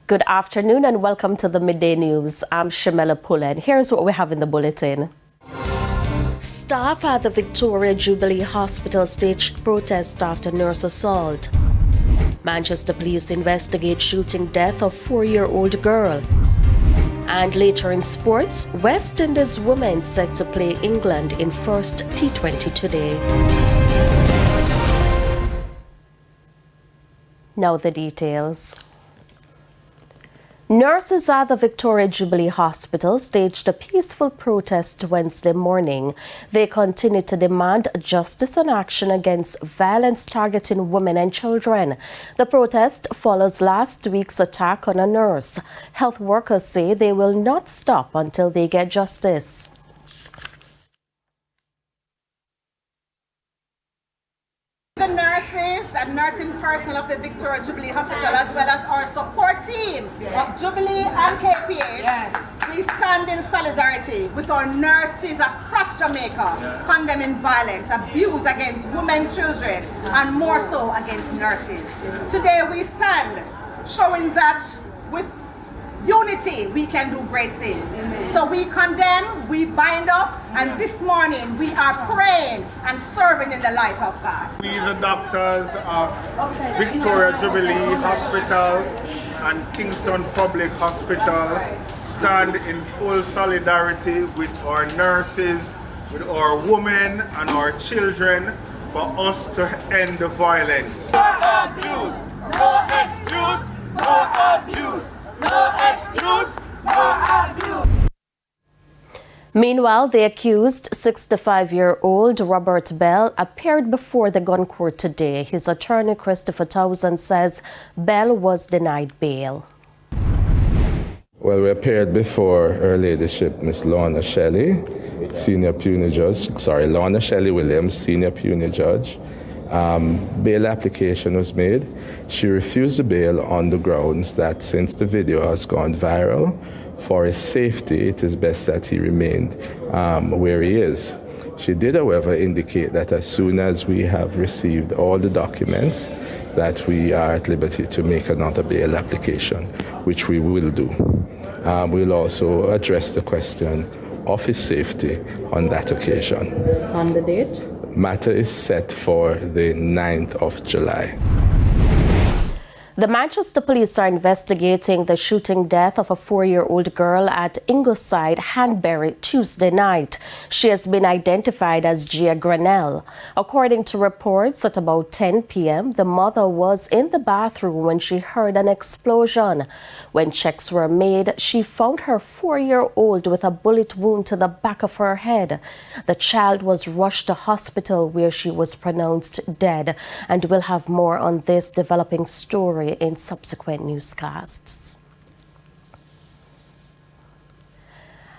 Good afternoon and welcome to the Midday News. I'm Shamela Pullen. Here's what we have in the bulletin. Staff at the Victoria Jubilee Hospital staged protest after nurse assault. Manchester police investigate shooting death of 4-year-old girl. And later in sports, West Indies women set to play England in first T20 today. Now the details. Nurses at the Victoria Jubilee Hospital staged a peaceful protest Wednesday morning. They continue to demand justice and action against violence targeting women and children. The protest follows last week's attack on a nurse. Health workers say they will not stop until they get justice. The nurses and nursing personnel of the Victoria Jubilee Hospital, as well as our support team of Jubilee and KPH, we stand in solidarity with our nurses across Jamaica, condemning violence, abuse against women, children, and more so against nurses. Today we stand showing that with unity we can do great things. So we condemn, we bind up, and this morning we are praying and serving in the light of God. We, the doctors of Victoria Jubilee Hospital and Kingston Public Hospital, stand in full solidarity with our nurses, with our women and our children, for us to end the violence. No abuse, no excuse, no abuse. No excuse, no abuse. Meanwhile, the accused, 65-year-old Robert Bell, appeared before the Gun Court today. His attorney, Christopher Townsend, says Bell was denied bail. Well, we appeared before Her Ladyship, Miss Lorna Shelley, Senior Puisne Judge, Lorna Shelley Williams, Senior Puisne Judge. Bail application was made. She refused the bail on the grounds that since the video has gone viral, for his safety, it is best that he remained where he is. She did, however, indicate that as soon as we have received all the documents, that we are at liberty to make another bail application, which we will do. We'll also address the question of his safety on that occasion. On the date? Matter is set for the 9th of July. The Manchester police are investigating the shooting death of a 4-year-old girl at Ingleside, Hanbury, Tuesday night. She has been identified as Gia Granell. According to reports, at about 10 p.m., the mother was in the bathroom when she heard an explosion. When checks were made, she found her 4-year-old with a bullet wound to the back of her head. The child was rushed to hospital where she was pronounced dead, and we'll have more on this developing story in subsequent newscasts.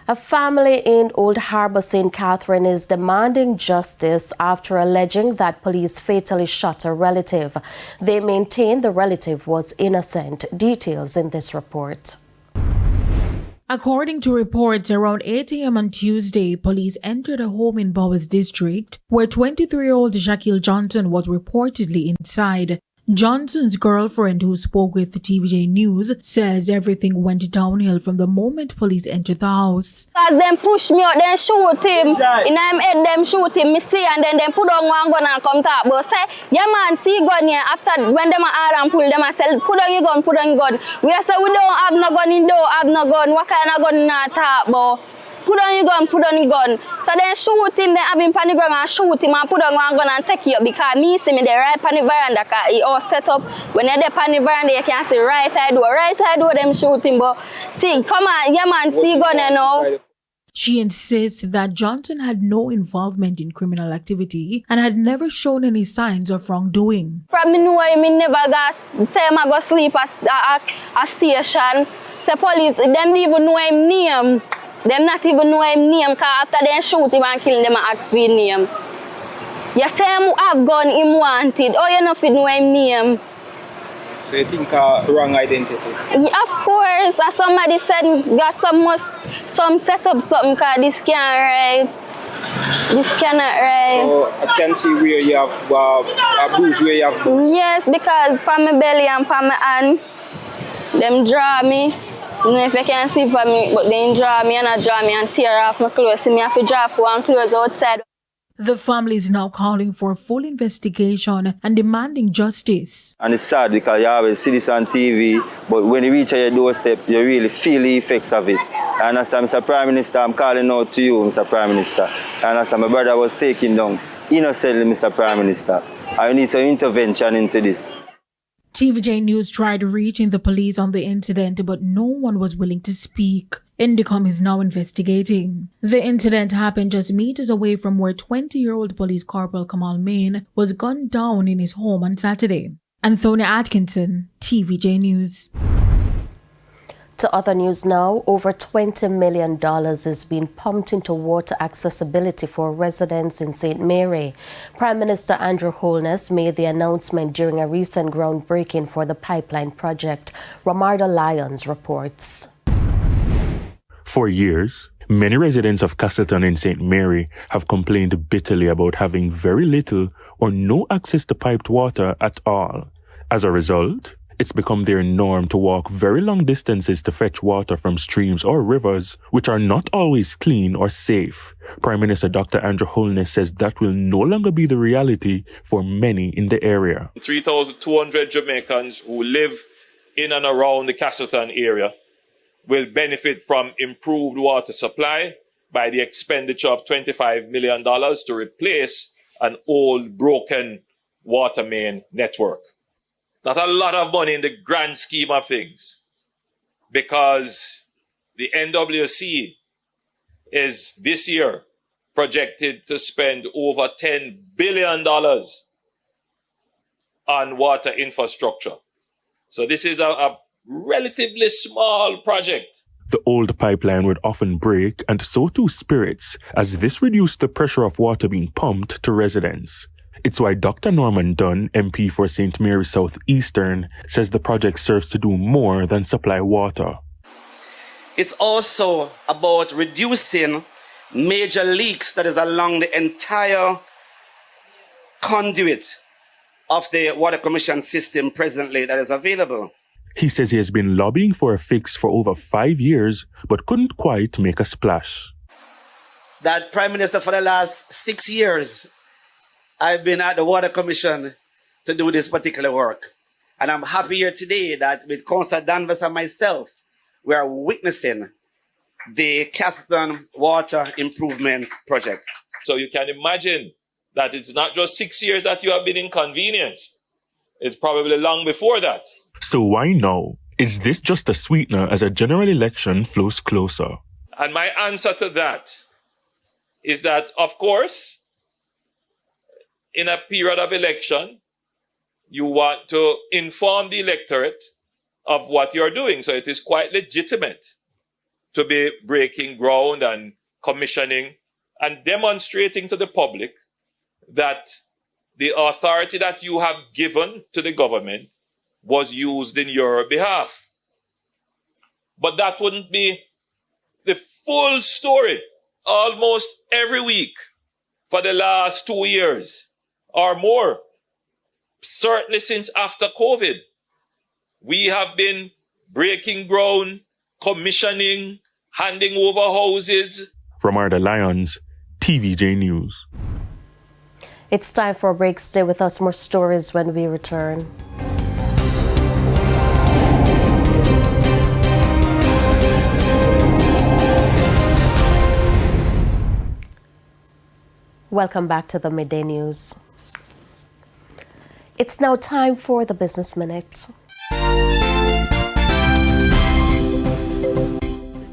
A family in Old Harbour, St. Catherine is demanding justice after alleging that police fatally shot a relative. They maintain the relative was innocent. Details in this report. According to reports, around 8 a.m. on Tuesday, police entered a home in Bowers District where 23-year-old Shaquille Johnson was reportedly inside. Johnson's girlfriend, who spoke with the TVJ News, says everything went downhill from the moment police entered the house. Because them push me out, then shoot him. In I'm head, them shoot him, me see, and then them put on one gun and come talk. But say, yeah man, see gun here. After when them are and pull them, I say, put on your gun, put on your gun. We say, we don't have no gun, you don't have no gun. What kind of gun in that talk, boy? Put on your gun, put on your gun. So then shoot him, then have him on the ground and shoot him and put on one gun and take you up because me see me there right on the veranda because he all set up. When you're there on the veranda, you can see right eye door, them shoot him. But see, come on, yeah man, see gun you know. She insists that Johnson had no involvement in criminal activity and had never shown any signs of wrongdoing. From me know him, me never got, say I go sleep at a station. Say police, them even know him name. Them not even know him name because after they shoot him and kill him, they ask for his name. You say him have gun, him wanted. Oh, you know if you know him name. So you think wrong identity? Yeah, of course. As somebody said, got some set up something because this can't right. This cannot right. So I can see where you have a bruise, where you have bruise. Yes, because for my belly and for my hand. Them draw me. I don't know if you can see for me, but they draw me and tear off my clothes. See me have to draw for one clothes outside. The family is now calling for a full investigation and demanding justice. And it's sad because you always see this on TV, but when you reach your doorstep, you really feel the effects of it. I understand, Mr. Prime Minister, I'm calling out to you, Mr. Prime Minister. I understand, my brother was taken down innocently, Mr. Prime Minister. I need some intervention into this. TVJ News tried reaching the police on the incident, but no one was willing to speak. Indicom is now investigating. The incident happened just meters away from where 20-year-old Police Corporal Kamal Main was gunned down in his home on Saturday. Anthony Atkinson, TVJ News. To other news now, over $20 million is being pumped into water accessibility for residents in St. Mary. Prime Minister Andrew Holness made the announcement during a recent groundbreaking for the pipeline project. Romarda Lyons reports. For years, many residents of Castleton in St. Mary have complained bitterly about having very little or no access to piped water at all. As a result, it's become their norm to walk very long distances to fetch water from streams or rivers, which are not always clean or safe. Prime Minister Dr. Andrew Holness says that will no longer be the reality for many in the area. 3,200 Jamaicans who live in and around the Castleton area will benefit from improved water supply by the expenditure of $25 million to replace an old broken water main network. Not a lot of money in the grand scheme of things, because the NWC is this year projected to spend over $10 billion on water infrastructure. So this is a relatively small project. The old pipeline would often break, and so too spirits, as this reduced the pressure of water being pumped to residents. It's why Dr. Norman Dunn, MP for St. Mary South Eastern, says the project serves to do more than supply water. It's also about reducing major leaks that is along the entire conduit of the Water Commission system presently that is available. He says he has been lobbying for a fix for over 5 years, but couldn't quite make a splash. That Prime Minister, for the last 6 years, I've been at the Water Commission to do this particular work. And I'm happy here today that with Councillor Danvers and myself, we are witnessing the Castleton Water Improvement Project. So you can imagine that it's not just 6 years that you have been inconvenienced. It's probably long before that. So why now? Is this just a sweetener as a general election flows closer? And my answer to that is that, of course, in a period of election, you want to inform the electorate of what you're doing. So it is quite legitimate to be breaking ground and commissioning and demonstrating to the public that the authority that you have given to the government was used in your behalf. But that wouldn't be the full story. Almost every week for the last 2 years or more, certainly since after COVID, we have been breaking ground, commissioning, handing over houses. Romarda Lyons, TVJ News. It's time for a break. Stay with us. More stories when we return. Welcome back to the Midday News. It's now time for the Business Minute.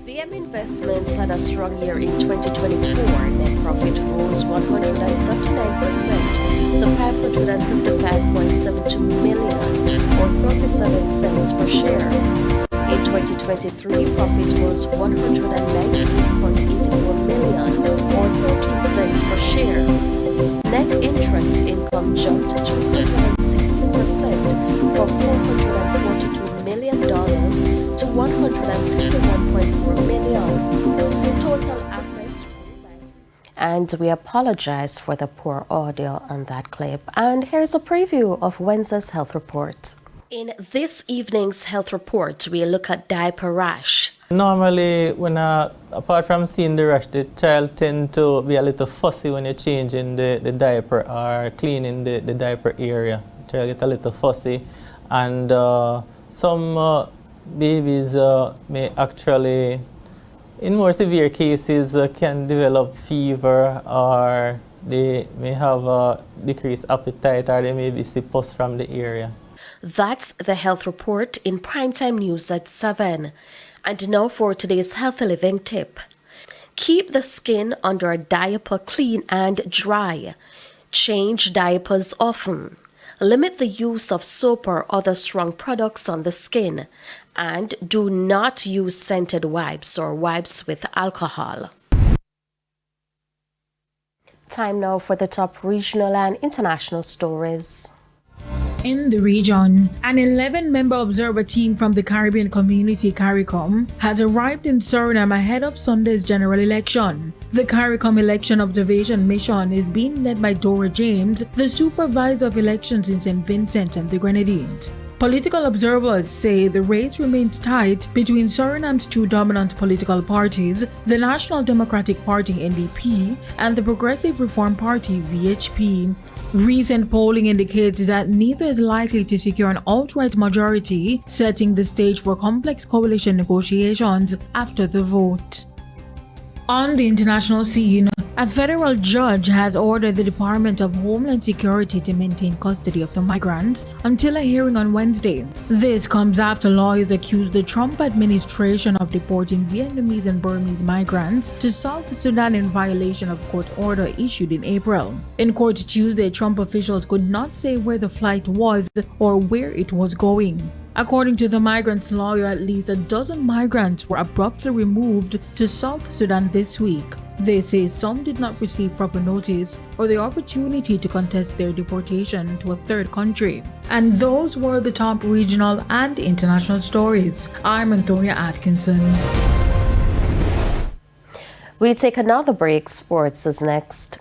VM Investments had a strong year in 2024. Net profit rose 179% to $555.72 million, or 37 cents per share. In 2023, profit was $198.84 million, or 13 cents per share. Net interest income jumped 216% from $442 million to $151.4 million. Total assets. And we apologize for the poor audio on that clip. And here's a preview of Wednesday's health report. In this evening's health report, we look at diaper rash. Normally, when apart from seeing the rash, the child tend to be a little fussy when you're changing the diaper or cleaning the diaper area. The child get a little fussy, and some babies may actually, in more severe cases, can develop fever, or they may have a decreased appetite, or they may be pus from the area. That's the health report in Primetime News at 7. And now for today's Healthy Living tip. Keep the skin under a diaper clean and dry. Change diapers often. Limit the use of soap or other strong products on the skin. And do not use scented wipes or wipes with alcohol. Time now for the top regional and international stories. In the region, an 11-member observer team from the Caribbean community CARICOM has arrived in Suriname ahead of Sunday's general election. The CARICOM Election Observation Mission is being led by Dora James, the supervisor of elections in St. Vincent and the Grenadines. Political observers say the race remains tight between Suriname's two dominant political parties, the National Democratic Party NDP and the Progressive Reform Party VHP. Recent polling indicates that neither is likely to secure an outright majority, setting the stage for complex coalition negotiations after the vote. On the international scene, a federal judge has ordered the Department of Homeland Security to maintain custody of the migrants until a hearing on Wednesday. This comes after lawyers accused the Trump administration of deporting Vietnamese and Burmese migrants to South Sudan in violation of court order issued in April. In court Tuesday, Trump officials could not say where the flight was or where it was going. According to the migrants' lawyer, at least a dozen migrants were abruptly removed to South Sudan this week. They say some did not receive proper notice or the opportunity to contest their deportation to a third country. And those were the top regional and international stories. I'm Antonia Atkinson. We take another break. Sports is next.